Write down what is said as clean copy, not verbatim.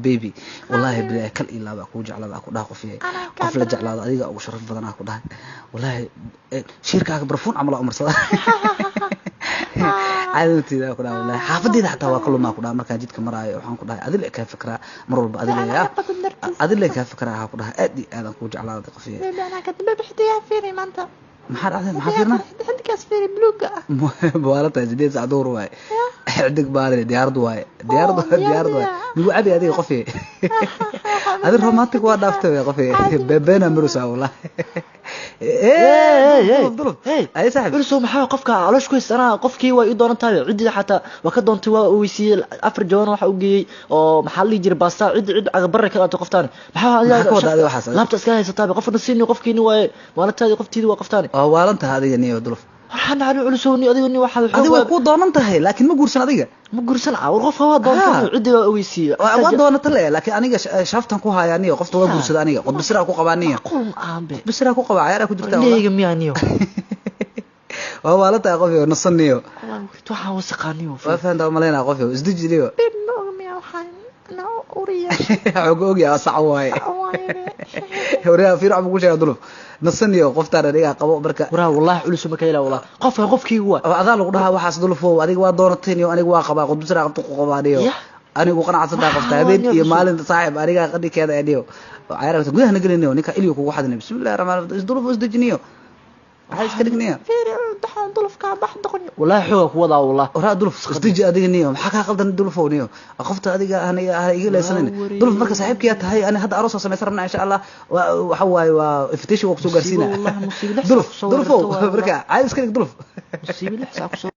baby wallahi billahi kal ila ba ku jeclada ku dhaaq qofiyay qof la jeclaado adiga ugu sharaf badan ku dhahay wallahi shirkaaga barfuun amala umarsada عادتي ذا كلام والله حافظي حتى واكل ما كلام مركز جيت كمراي وحن كلها أدل كفكرة مرور بأدل يا أدل كفكرة ها كلها أدي هذا كوج على هذا قفية أنا كنت بحديها فيني ما أنت ما حد عندك أسفيري بلوجة بوالته جديد سعدور واي عندك بالي ديار دواي ديار دواي نقول عادي هذه قفية هذا الرومانتيك واحد أفتح يا قفية بينا مروسا والله أي صاحب إرسو محاو قفك علاش كويس أنا قفكي وإيدون تابع عدي حتى وكدون توا ويسيل أفر جوان وحوجي أو محلي جير باستا عد عبر كذا تقفتاني محاو هذا وحصل لا بتسكاي ستابع قف نسيني قفكي نوا وأنا تادي قفتي وقفتاني والله هذه نية ودلف waxaan aan culusowni adigoo waxa adiga ku doonan tahay laakiin ma guursan adiga ma guursan qof waa doonta cidiga aweysiyo waa doonata laakiin aniga shaftan ku hayaaniyo qofta waa guursada aniga qod bisra ku qabaaniyo qom aanbe bisra ku qaba ciyaar ku jirtaa leeyga miyaaniyo waa waalata qof iyo nasaniyo waxa wasaqaniyo waa faanta maleena qof iyo isdijiliyo miya waxaan na uriya ogogi asacwaay horiya fiir abu kushay duluf nasaniyo qoftaan adiga qabo marka waraa wallahi culus ma kayla wallahi qofkii waa adaa lagu dhahaa waxaas dulufo adiga waa doonatay aniga waa qabaa qod bisra qabto ku qabaaniyo anigu qanacsan qofta habeen iyo maalinta saaxiib aniga qadikeeda adiyo ciyaarta gudaha nagalinayo ninka iliyo kugu xadnay bismillaahir rahmaanir rahiim duluf isdijiniyo waxay iska dhigniyo fiiri dhaxan dulufka baxdaqon wallahi xoog ku wadaa wallahi waraa duluf isdiji adiga niyo maxaa ka qaldan dulufowniyo qofta adiga aniga iga leesanin duluf marka saaxiibkiya tahay ana hadda aroos sameeyay rabnaa insha Allah waxa waay waa invitation waqti soo gaarsiina duluf marka ay iska dhig duluf musiibo leh